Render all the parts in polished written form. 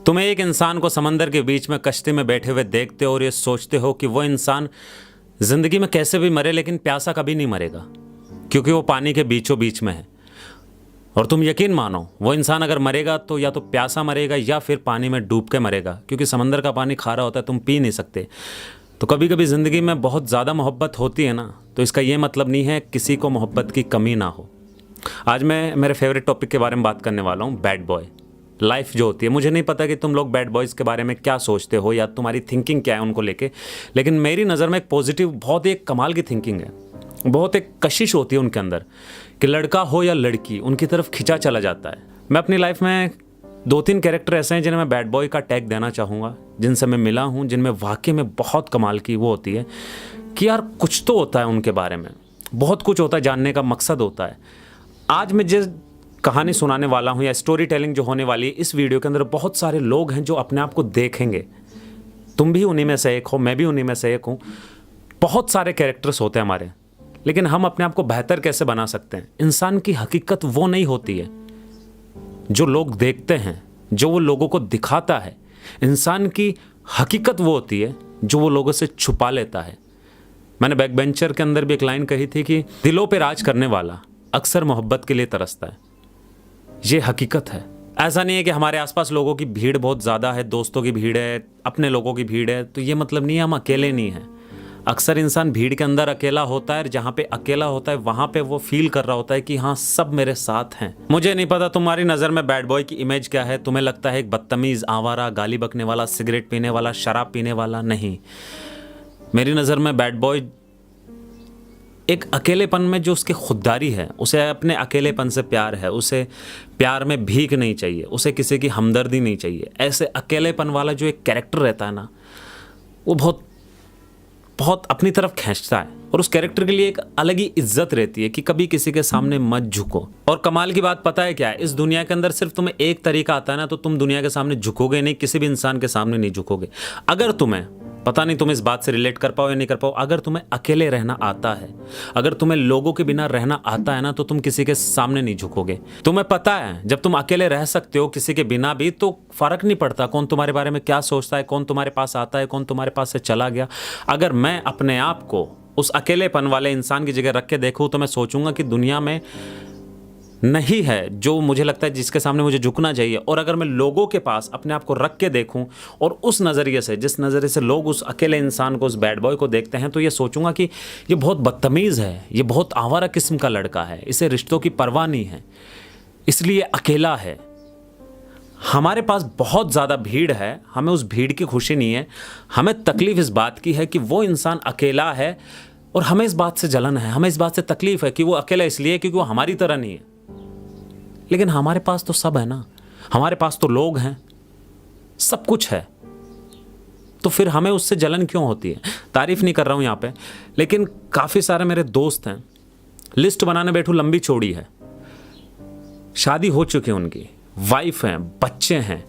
तुम्हें एक इंसान को समंदर के बीच में कश्ती में बैठे हुए देखते हो और ये सोचते हो कि वो इंसान जिंदगी में कैसे भी मरे लेकिन प्यासा कभी नहीं मरेगा, क्योंकि वो पानी के बीचों बीच में है। और तुम यकीन मानो, वो इंसान अगर मरेगा तो या तो प्यासा मरेगा या फिर पानी में डूब के मरेगा, क्योंकि समंदर का पानी खारा होता है, तुम पी नहीं सकते। तो कभी कभी ज़िंदगी में बहुत ज़्यादा मोहब्बत होती है ना, तो इसका ये मतलब नहीं है किसी को मोहब्बत की कमी ना हो। आज मैं मेरे फेवरेट टॉपिक के बारे में बात करने वाला हूँ, बैड बॉय लाइफ जो होती है। मुझे नहीं पता कि तुम लोग बैड बॉयज़ के बारे में क्या सोचते हो या तुम्हारी थिंकिंग क्या है उनको लेके, लेकिन मेरी नज़र में एक पॉजिटिव, बहुत ही एक कमाल की थिंकिंग है। बहुत एक कशिश होती है उनके अंदर कि लड़का हो या लड़की, उनकी तरफ खिंचा चला जाता है। मैं अपनी लाइफ में 2-3 कैरेक्टर ऐसे हैं जिन्हें मैं बैड बॉय का टैग देना चाहूँगा, जिनसे मैं मिला हूँ, जिनमें वाकई में बहुत कमाल की वो होती है कि यार कुछ तो होता है उनके बारे में, बहुत कुछ होता है, जानने का मकसद होता है। आज मैं जिस कहानी सुनाने वाला हूँ या स्टोरी टेलिंग जो होने वाली है इस वीडियो के अंदर, बहुत सारे लोग हैं जो अपने आप को देखेंगे। तुम भी उन्हीं में से एक हो, मैं भी उन्हीं में से एक हूँ। बहुत सारे कैरेक्टर्स होते हैं हमारे, लेकिन हम अपने आप को बेहतर कैसे बना सकते हैं। इंसान की हकीकत वो नहीं होती है जो लोग देखते हैं, जो वो लोगों को दिखाता है। इंसान की हकीकत वो होती है जो वो लोगों से छुपा लेता है। मैंने बैक बेंचर के अंदर भी एक लाइन कही थी कि दिलों पे राज करने वाला अक्सर मोहब्बत के लिए तरसता है। ये हकीकत है। ऐसा नहीं है कि हमारे आसपास लोगों की भीड़ बहुत ज़्यादा है, दोस्तों की भीड़ है, अपने लोगों की भीड़ है, तो ये मतलब नहीं है हम अकेले नहीं हैं। अक्सर इंसान भीड़ के अंदर अकेला होता है, जहाँ पे अकेला होता है वहाँ पे वो फील कर रहा होता है कि हाँ, सब मेरे साथ हैं। मुझे नहीं पता तुम्हारी नज़र में बैड बॉय की इमेज क्या है। तुम्हें लगता है एक बदतमीज़, आवारा, गाली बकने वाला, सिगरेट पीने वाला, शराब पीने वाला? नहीं, मेरी नज़र में बैड बॉय एक अकेलेपन में जो उसकी खुददारी है, उसे अपने अकेलेपन से प्यार है, उसे प्यार में भीख नहीं चाहिए, उसे किसी की हमदर्दी नहीं चाहिए। ऐसे अकेलेपन वाला जो एक कैरेक्टर रहता है ना, वो बहुत बहुत अपनी तरफ खींचता है, और उस कैरेक्टर के लिए एक अलग ही इज्जत रहती है कि कभी किसी के सामने मत झुको। और कमाल की बात पता है क्या है, इस दुनिया के अंदर सिर्फ तुम्हें एक तरीका आता है ना, तो तुम दुनिया के सामने झुकोगे नहीं, किसी भी इंसान के सामने नहीं झुकोगे। अगर तुम्हें, पता नहीं तुम इस बात से रिलेट कर पाओ या नहीं कर पाओ, अगर तुम्हें अकेले रहना आता है, अगर तुम्हें लोगों के बिना रहना आता है ना, तो तुम किसी के सामने नहीं झुकोगे। तुम्हें पता है जब तुम अकेले रह सकते हो किसी के बिना भी, तो फर्क नहीं पड़ता कौन तुम्हारे बारे में क्या सोचता है, कौन तुम्हारे पास आता है, कौन तुम्हारे पास से चला गया। अगर मैं अपने आप को उस अकेलेपन वाले इंसान की जगह रख के देखूं, तो मैं सोचूंगा कि दुनिया में नहीं है जो मुझे लगता है जिसके सामने मुझे झुकना चाहिए। और अगर मैं लोगों के पास अपने आप को रख के देखूं और उस नज़रिए से, जिस नज़रिए से लोग उस अकेले इंसान को, उस बैड बॉय को देखते हैं, तो ये सोचूंगा कि ये बहुत बदतमीज़ है, ये बहुत आवारा किस्म का लड़का है, इसे रिश्तों की परवाह नहीं है, इसलिए अकेला है। हमारे पास बहुत ज़्यादा भीड़ है, हमें उस भीड़ की खुशी नहीं है, हमें तकलीफ़ इस बात की है कि वो इंसान अकेला है, और हमें इस बात से जलन है, हमें इस बात से तकलीफ़ है कि वो अकेला इसलिए क्योंकि वो हमारी तरह नहीं है। लेकिन हमारे पास तो सब है ना, हमारे पास तो लोग हैं, सब कुछ है, तो फिर हमें उससे जलन क्यों होती है। तारीफ नहीं कर रहा हूं यहाँ पे, लेकिन काफ़ी सारे मेरे दोस्त हैं, लिस्ट बनाने बैठूं लंबी चौड़ी है, शादी हो चुकी है उनकी, वाइफ हैं, बच्चे हैं,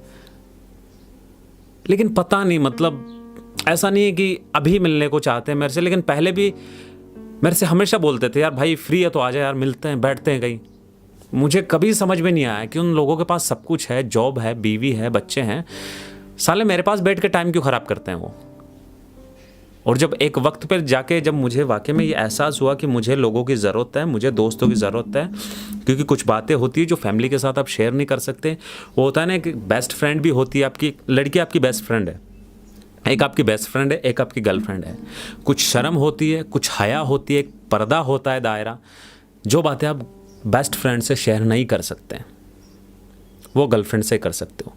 लेकिन पता नहीं, मतलब ऐसा नहीं है कि अभी मिलने को चाहते हैं मेरे से, लेकिन पहले भी मेरे से हमेशा बोलते थे, यार भाई फ्री है तो आ जा यार, मिलते हैं, बैठते हैं कहीं। मुझे कभी समझ में नहीं आया कि उन लोगों के पास सब कुछ है, जॉब है, बीवी है, बच्चे हैं, साले मेरे पास बैठ के टाइम क्यों ख़राब करते हैं वो। और जब एक वक्त पर जाके जब मुझे वाकई में ये एहसास हुआ कि मुझे लोगों की ज़रूरत है, मुझे दोस्तों की ज़रूरत है, क्योंकि कुछ बातें होती है जो फैमिली के साथ आप शेयर नहीं कर सकते। वो होता है ना कि बेस्ट फ्रेंड भी होती है, आपकी लड़की आपकी बेस्ट फ्रेंड है, एक आपकी बेस्ट फ्रेंड है, एक आपकी गर्लफ्रेंड है। कुछ शर्म होती है, कुछ हया होती है, एक पर्दा होता है, दायरा, जो बातें आप बेस्ट फ्रेंड से शेयर नहीं कर सकते, वो गर्लफ्रेंड से कर सकते हो।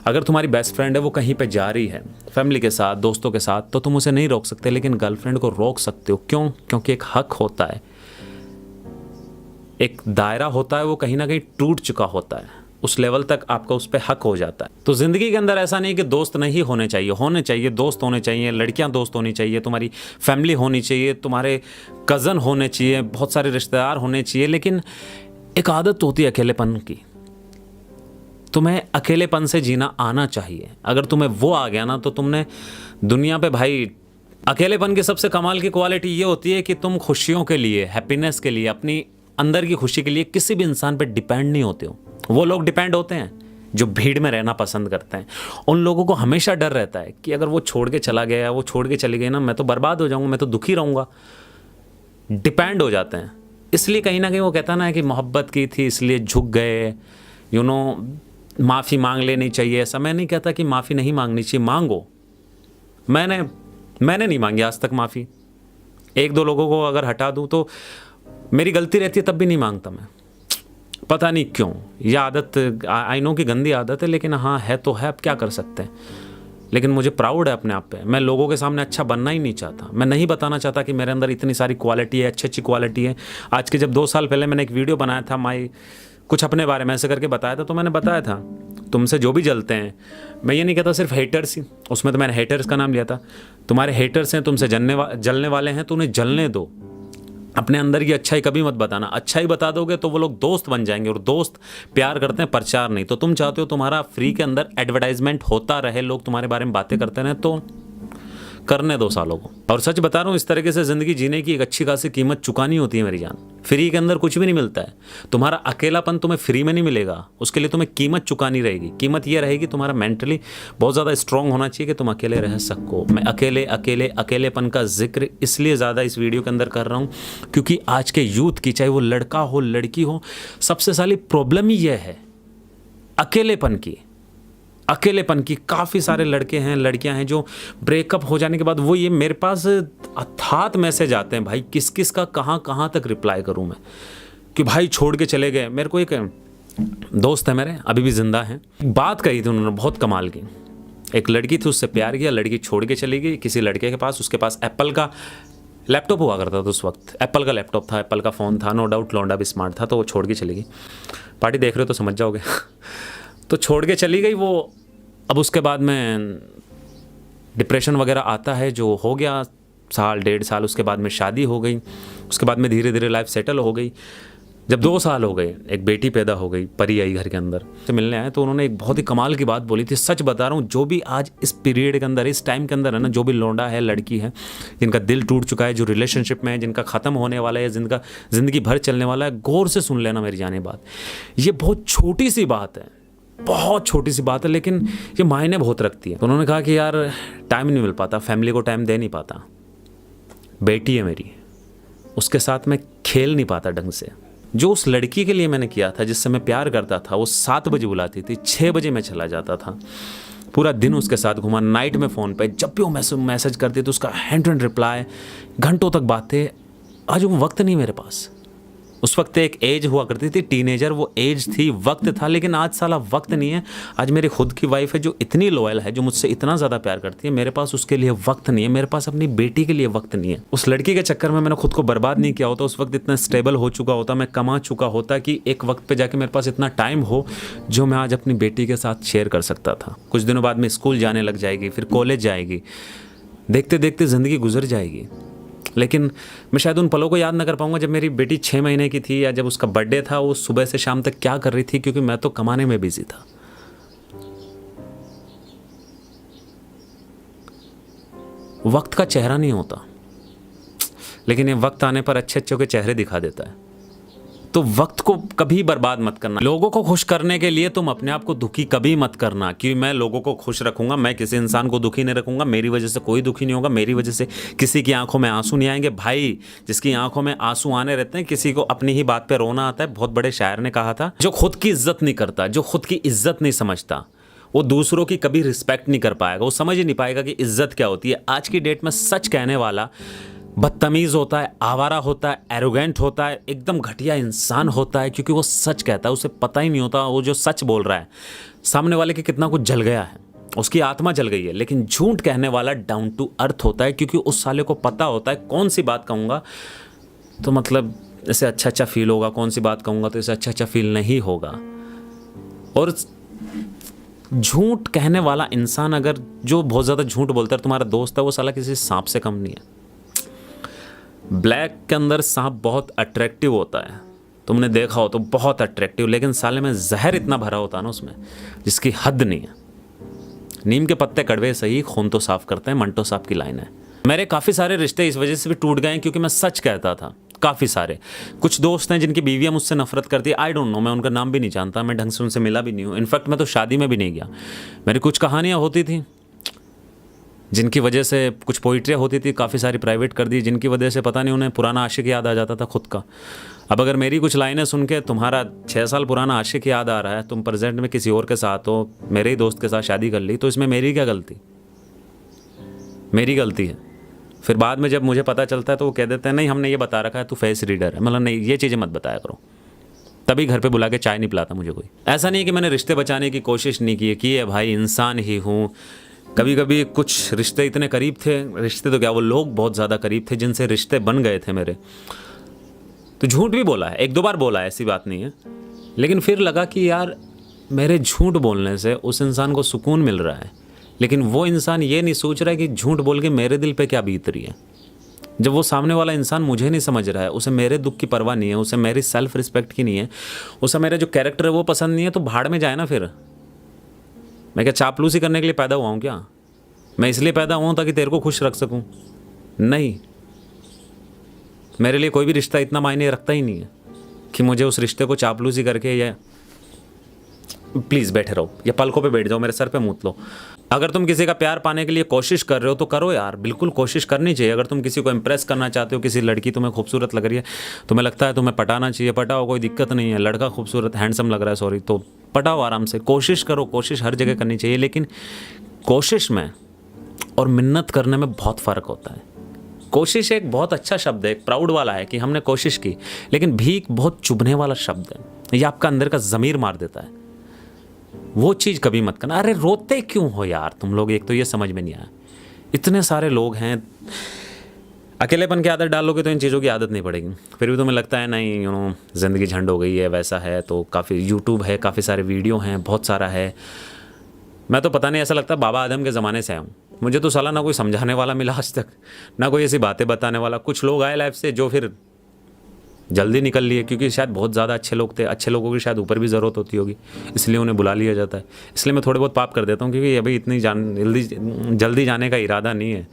अगर तुम्हारी बेस्ट फ्रेंड है, वो कहीं पे जा रही है फैमिली के साथ, दोस्तों के साथ, तो तुम उसे नहीं रोक सकते, लेकिन गर्लफ्रेंड को रोक सकते हो। क्यों? क्योंकि एक हक होता है, एक दायरा होता है, वो कहीं ना कहीं टूट चुका होता है, उस लेवल तक आपका उस पर हक हो जाता है। तो ज़िंदगी के अंदर ऐसा नहीं कि दोस्त नहीं होने चाहिए, होने चाहिए, दोस्त होने चाहिए, लड़कियां दोस्त होनी चाहिए, तुम्हारी फैमिली होनी चाहिए, तुम्हारे कज़न होने चाहिए, बहुत सारे रिश्तेदार होने चाहिए, लेकिन एक आदत होती है अकेलेपन की। तुम्हें अकेलेपन से जीना आना चाहिए। अगर तुम्हें वो आ गया ना, तो तुमने दुनिया पे, भाई अकेलेपन की सबसे कमाल की क्वालिटी ये होती है कि तुम खुशियों के लिए, हैप्पीनेस के लिए, अपनी अंदर की खुशी के लिए किसी भी इंसान पे डिपेंड नहीं होते हो। वो लोग डिपेंड होते हैं जो भीड़ में रहना पसंद करते हैं, उन लोगों को हमेशा डर रहता है कि अगर वो छोड़ के चला गया, वो छोड़ के चली गई ना, मैं तो बर्बाद हो जाऊँगा, मैं तो दुखी रहूँगा। डिपेंड हो जाते हैं। इसलिए कहीं ना कहीं वो कहता ना कि मोहब्बत की थी इसलिए झुक गए, माफ़ी मांग लेनी चाहिए। ऐसा मैं नहीं कहता कि माफ़ी नहीं मांगनी चाहिए, मांगो। मैंने नहीं मांगी आज तक माफ़ी। एक दो लोगों को अगर हटा दूँ तो मेरी गलती रहती है, तब भी नहीं मांगता मैं, पता नहीं क्यों। यह आदत आई नो कि गंदी आदत है, लेकिन हाँ है तो है, अब क्या कर सकते हैं। लेकिन मुझे प्राउड है अपने आप पे। मैं लोगों के सामने अच्छा बनना ही नहीं चाहता। मैं नहीं बताना चाहता कि मेरे अंदर इतनी सारी क्वालिटी है, अच्छी अच्छी क्वालिटी है। आज के जब 2 साल पहले मैंने एक वीडियो बनाया था, कुछ अपने बारे में ऐसे करके बताया था, तो मैंने बताया था तुमसे जो भी जलते हैं, मैं ये नहीं कहता सिर्फ हेटर्स ही, उसमें तो मैंने हेटर्स का नाम लिया था। तुम्हारे हेटर्स हैं, तुमसे जलने वाले हैं, तो उन्हें जलने दो। अपने अंदर की अच्छाई कभी मत बताना। अच्छाई बता दोगे तो वो लोग दोस्त बन जाएंगे, और दोस्त प्यार करते हैं, प्रचार नहीं। तो तुम चाहते हो तुम्हारा फ्री के अंदर एडवर्टाइजमेंट होता रहे, लोग तुम्हारे बारे में बातें करते रहे, तो करने दो सालों को। और सच बता रहा हूँ, इस तरीके से ज़िंदगी जीने की एक अच्छी खासी कीमत चुकानी होती है मेरी जान। फ्री के अंदर कुछ भी नहीं मिलता है। तुम्हारा अकेलापन तुम्हें फ्री में नहीं मिलेगा, उसके लिए तुम्हें कीमत चुकानी रहेगी। कीमत ये रहेगी तुम्हारा मेंटली बहुत ज़्यादा स्ट्रांग होना चाहिए कि तुम अकेले रह सको। मैं अकेलेपन का जिक्र इसलिए ज़्यादा इस वीडियो के अंदर कर रहा हूँ क्योंकि आज के यूथ की, चाहे वो लड़का हो लड़की हो, सबसे सारी प्रॉब्लम ही यह है अकेलेपन की। काफ़ी सारे लड़के हैं, लड़कियां हैं जो ब्रेकअप हो जाने के बाद वो ये मेरे पास अथात मैसेज आते हैं, भाई किस किस का कहाँ तक रिप्लाई करूं मैं, कि भाई छोड़ के चले गए। मेरे को एक दोस्त है मेरे, अभी भी जिंदा है, बात कही थी उन्होंने बहुत कमाल की। एक लड़की थी, उससे प्यार किया, लड़की छोड़ के चली गई किसी लड़के के पास। उसके पास एप्पल का लैपटॉप हुआ करता था उस वक्त, एप्पल का लैपटॉप था, एप्पल का फ़ोन था, नो डाउट लौंडा भी स्मार्ट था, तो वो छोड़ के चली गई। पार्टी देख रहे हो तो समझ जाओगे। तो छोड़ के चली गई वो। अब उसके बाद में डिप्रेशन वगैरह आता है, जो हो गया साल 1.5 साल। उसके बाद में शादी हो गई, उसके बाद में धीरे धीरे लाइफ सेटल हो गई। जब 2 साल हो गए, एक बेटी पैदा हो गई, परी आई घर के अंदर से मिलने आए, तो उन्होंने एक बहुत ही कमाल की बात बोली थी। सच बता रहा हूँ, जो भी आज इस पीरियड के अंदर, इस टाइम के अंदर है ना, जो भी लौंडा है, लड़की है, जिनका दिल टूट चुका है, जो रिलेशनशिप में है, जिनका ख़त्म होने वाला है, जिनका ज़िंदगी भर चलने वाला है, गौर से सुन लेना मेरी जाने बात। ये बहुत छोटी सी बात है, बहुत छोटी सी बात है, लेकिन ये मायने बहुत रखती है। तो उन्होंने कहा कि यार टाइम नहीं मिल पाता, फैमिली को टाइम दे नहीं पाता, बेटी है मेरी, उसके साथ मैं खेल नहीं पाता ढंग से। जो उस लड़की के लिए मैंने किया था, जिससे मैं प्यार करता था, वो 7 बजे बुलाती थी, 6 बजे मैं चला जाता था, पूरा दिन उसके साथ घुमा, नाइट में फ़ोन पे जब भी वो मैसेज करती तो उसका हैंड टू हैंड रिप्लाई, घंटों तक बातें। आज वो वक्त नहीं मेरे पास। उस वक्त एक एज हुआ करती थी, टीनेजर, वो एज थी, वक्त था, लेकिन आज साला वक्त नहीं है। आज मेरी खुद की वाइफ है जो इतनी लॉयल है, जो मुझसे इतना ज़्यादा प्यार करती है, मेरे पास उसके लिए वक्त नहीं है, मेरे पास अपनी बेटी के लिए वक्त नहीं है। उस लड़की के चक्कर में मैंने खुद को बर्बाद नहीं किया होता, उस वक्त इतना स्टेबल हो चुका होता, मैं कमा चुका होता कि एक वक्त पे जाके मेरे पास इतना टाइम हो जो मैं आज अपनी बेटी के साथ शेयर कर सकता था। कुछ दिनों बाद में स्कूल जाने लग जाएगी, फिर कॉलेज जाएगी, देखते देखते ज़िंदगी गुजर जाएगी। लेकिन मैं शायद उन पलों को याद ना कर पाऊंगा जब मेरी बेटी 6 महीने की थी, या जब उसका बर्थडे था, वो सुबह से शाम तक क्या कर रही थी, क्योंकि मैं तो कमाने में बिजी था। वक्त का चेहरा नहीं होता, लेकिन ये वक्त आने पर अच्छे अच्छों के चेहरे दिखा देता है। तो वक्त को कभी बर्बाद मत करना। लोगों को खुश करने के लिए तुम अपने आप को दुखी कभी मत करना कि मैं लोगों को खुश रखूंगा, मैं किसी इंसान को दुखी नहीं रखूंगा, मेरी वजह से कोई दुखी नहीं होगा, मेरी वजह से किसी की आंखों में आंसू नहीं आएंगे। भाई, जिसकी आंखों में आंसू आने रहते हैं, किसी को अपनी ही बात पे रोना आता है। बहुत बड़े शायर ने कहा था, जो खुद की इज्जत नहीं करता, जो खुद की इज्जत नहीं समझता, वो दूसरों की कभी रिस्पेक्ट नहीं कर पाएगा, वो समझ ही नहीं पाएगा कि इज्जत क्या होती है। आज की डेट में सच कहने वाला बदतमीज होता है, आवारा होता है, एरोगेंट होता है, एकदम घटिया इंसान होता है, क्योंकि वो सच कहता है। उसे पता ही नहीं होता वो जो सच बोल रहा है सामने वाले के कितना कुछ जल गया है, उसकी आत्मा जल गई है। लेकिन झूठ कहने वाला डाउन टू अर्थ होता है, क्योंकि उस साले को पता होता है कौन सी बात कहूँगा तो मतलब इसे अच्छा फील होगा, कौन सी बात कहूँगा तो इसे अच्छा फील नहीं होगा। और झूठ कहने वाला इंसान, अगर जो बहुत ज़्यादा झूठ बोलता है, तुम्हारा दोस्त है, वो साला किसी सांप से कम नहीं है। ब्लैक के अंदर सांप बहुत अट्रैक्टिव होता है, तुमने देखा हो तो बहुत अट्रैक्टिव, लेकिन साले में जहर इतना भरा होता है ना उसमें, जिसकी हद नहीं है। नीम के पत्ते कड़वे सही, खून तो साफ करते हैं, मंटो साहब की लाइन है। मेरे काफ़ी सारे रिश्ते इस वजह से भी टूट गए क्योंकि मैं सच कहता था। काफ़ी सारे। कुछ दोस्त हैं जिनकी बीवियाँ मुझसे नफरत करती है, आई डोंट नो, मैं उनका नाम भी नहीं जानता, मैं ढंग से उनसे मिला भी नहीं हूँ। इनफैक्ट मैं तो शादी में भी नहीं गया। मेरी कुछ कहानियाँ होती थी जिनकी वजह से, कुछ पोइट्रियाँ होती थी, काफ़ी सारी प्राइवेट कर दी, जिनकी वजह से पता नहीं उन्हें पुराना आशिक याद आ जाता था खुद का। अब अगर मेरी कुछ लाइनें सुन के तुम्हारा 6 साल पुराना आशिक याद आ रहा है, तुम प्रेजेंट में किसी और के साथ हो, मेरे ही दोस्त के साथ शादी कर ली, तो इसमें मेरी क्या गलती? मेरी गलती है। फिर बाद में जब मुझे पता चलता है तो वो कह देते हैं नहीं हमने ये बता रखा है तू फेस रीडर है। मतलब नहीं, ये चीज़ें मत बताया करो। तभी घर पे बुला के चाय नहीं पिलाता मुझे कोई। ऐसा नहीं है कि मैंने रिश्ते बचाने की कोशिश नहीं की है भाई, इंसान ही हूँ। कभी कभी कुछ रिश्ते इतने करीब थे, रिश्ते तो क्या, वो लोग बहुत ज़्यादा करीब थे जिनसे रिश्ते बन गए थे मेरे, तो झूठ भी बोला है, 1-2 बार बोला है, ऐसी बात नहीं है। लेकिन फिर लगा कि यार मेरे झूठ बोलने से उस इंसान को सुकून मिल रहा है, लेकिन वो इंसान ये नहीं सोच रहा है कि झूठ बोल के मेरे दिल पे क्या बीत रही है। जब वो सामने वाला इंसान मुझे नहीं समझ रहा है, उसे मेरे दुख की परवाह नहीं है, उसे मेरी सेल्फ रिस्पेक्ट की नहीं है, उसे मेरा जो कैरेक्टर है वो पसंद नहीं है, तो भाड़ में जाए ना। फिर मैं क्या चापलूसी करने के लिए पैदा हुआ हूँ क्या? मैं इसलिए पैदा हुआ हूँ ताकि तेरे को खुश रख सकूँ? नहीं, मेरे लिए कोई भी रिश्ता इतना मायने रखता ही नहीं है कि मुझे उस रिश्ते को चापलूसी करके, या प्लीज़ बैठे रहो या पलकों पे बैठ जाओ, मेरे सर पे मूत लो। अगर तुम किसी का प्यार पाने के लिए कोशिश कर रहे हो तो करो यार, बिल्कुल कोशिश करनी चाहिए। अगर तुम किसी को इम्प्रेस करना चाहते हो, किसी लड़की तुम्हें खूबसूरत लग रही है, तुम्हें लगता है तुम्हें पटाना चाहिए, पटाओ, कोई दिक्कत नहीं है। लड़का खूबसूरत हैंडसम लग रहा है, सॉरी, तो पटाओ आराम से, कोशिश करो। कोशिश हर जगह करनी चाहिए, लेकिन कोशिश में और मिन्नत करने में बहुत फ़र्क होता है। कोशिश एक बहुत अच्छा शब्द है, एक प्राउड वाला है कि हमने कोशिश की, लेकिन भीख बहुत चुभने वाला शब्द है, ये आपका अंदर का ज़मीर मार देता है। वो चीज़ कभी मत करना। अरे रोते क्यों हो यार तुम लोग, एक तो ये समझ में नहीं आया। इतने सारे लोग हैं, अकेलेपन की आदत डालोगे तो इन चीज़ों की आदत नहीं पड़ेगी। फिर भी तुम्हें लगता है नहीं ज़िंदगी झंड हो गई है, वैसा है, तो काफ़ी यूट्यूब है, काफ़ी सारे वीडियो हैं, बहुत सारा है। मैं तो पता नहीं, ऐसा लगता है बाबा आदम के ज़माने से आया हूँ। मुझे तो साला ना कोई समझाने वाला मिला आज तक, ना कोई ऐसी बातें बताने वाला। कुछ लोग आए लाइफ से जो फिर जल्दी निकल लिए, क्योंकि शायद बहुत ज़्यादा अच्छे लोग थे। अच्छे लोगों की शायद ऊपर भी ज़रूरत होती होगी, इसलिए उन्हें बुला लिया जाता है। इसलिए मैं थोड़े बहुत पाप कर देता हूँ, क्योंकि अभी इतनी जल्दी जाने का इरादा नहीं है।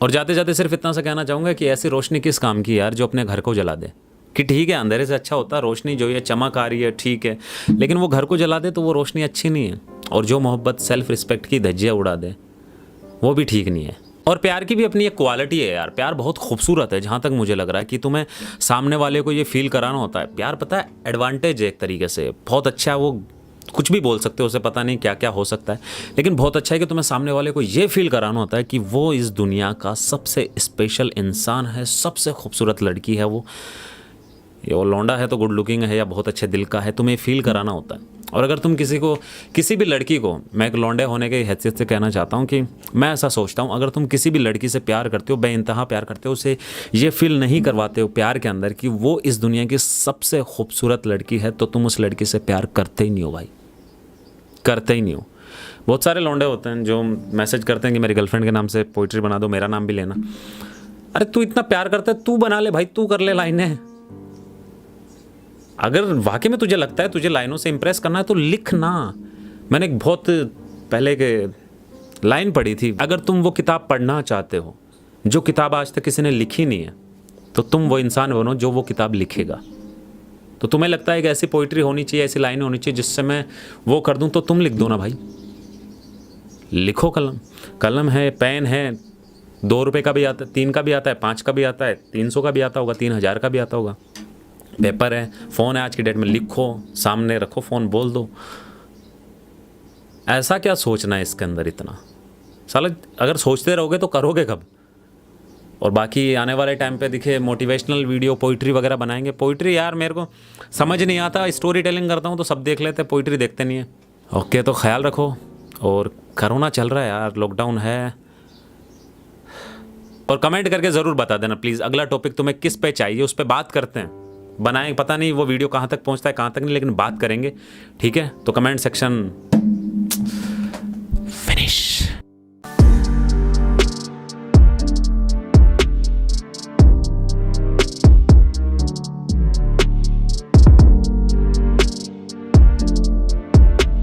और जाते जाते सिर्फ इतना सा कहना चाहूँगा कि ऐसी रोशनी किस काम की यार जो अपने घर को जला दे। कि ठीक है अंधेरे से अच्छा होता है रोशनी, जो ये चमक आ रही है ठीक है, लेकिन वो घर को जला दे तो वो रोशनी अच्छी नहीं है। और जो मोहब्बत सेल्फ रिस्पेक्ट की धज्जियाँ उड़ा दे वो भी ठीक नहीं है। और प्यार की भी अपनी एक क्वालिटी है यार। प्यार बहुत खूबसूरत है, जहाँ तक मुझे लग रहा है कि तुम्हें सामने वाले को ये फील कराना होता है। प्यार पता है एडवांटेज है एक तरीके से, बहुत अच्छा है। वो कुछ भी बोल सकते हो, उसे पता नहीं क्या क्या हो सकता है, लेकिन बहुत अच्छा है कि तुम्हें सामने वाले को ये फील कराना होता है कि वो इस दुनिया का सबसे स्पेशल इंसान है, सबसे खूबसूरत लड़की है वो लौंडा है तो गुड लुकिंग है या बहुत अच्छे दिल का है, तुम्हें फील कराना होता है। और अगर तुम किसी भी लड़की को, मैं एक लौंडे होने की हैसियत से कहना चाहता हूँ कि मैं ऐसा सोचता हूँ, अगर तुम किसी भी लड़की से प्यार करते हो, बेइंतहा प्यार करते हो, उसे ये फील नहीं करवाते हो प्यार के अंदर कि वो इस दुनिया की सबसे खूबसूरत लड़की है, तो तुम उस लड़की से प्यार करते ही नहीं हो भाई, करते ही नहीं हो। बहुत सारे लौंडे होते हैं जो मैसेज करते हैं कि मेरी गर्लफ्रेंड के नाम से पोइट्री बना दो, मेरा नाम भी लेना। अरे तू इतना प्यार करता है, तू बना ले भाई, तू कर ले लाइनें। अगर वाकई में तुझे लगता है तुझे लाइनों से इम्प्रेस करना है तो लिखना। मैंने एक बहुत पहले के लाइन पढ़ी थी, अगर तुम वो किताब पढ़ना चाहते हो जो किताब आज तक किसी ने लिखी नहीं है, तो तुम वो इंसान बनो जो वो किताब लिखेगा। तो तुम्हें लगता है कि ऐसी पोइट्री होनी चाहिए, ऐसी लाइनें होनी चाहिए जिससे मैं वो कर दूं, तो तुम लिख दो ना भाई, लिखो। कलम है, पेन है, 2 रुपये का भी आता है, 3 का भी आता है, 5 का भी आता है, 300 का भी आता होगा, 3000 का भी आता होगा। पेपर है, फ़ोन है, आज की डेट में लिखो, सामने रखो फ़ोन, बोल दो। ऐसा क्या सोचना है इसके अंदर इतना? साला अगर सोचते रहोगे तो करोगे कब? और बाकी आने वाले टाइम पे दिखे मोटिवेशनल वीडियो, पोइट्री वगैरह बनाएंगे। पोइट्री यार मेरे को समझ नहीं आता, स्टोरी टेलिंग करता हूँ तो सब देख लेते, पोइट्री देखते नहीं है। ओके, तो ख्याल रखो। और कोरोना चल रहा है यार, लॉकडाउन है। और कमेंट करके ज़रूर बता देना प्लीज़, अगला टॉपिक तुम्हें किस पे चाहिए, उस पर बात करते हैं, बनाएं। पता नहीं वो वीडियो कहाँ तक पहुँचता है, कहाँ तक नहीं, लेकिन बात करेंगे, ठीक है? तो कमेंट सेक्शन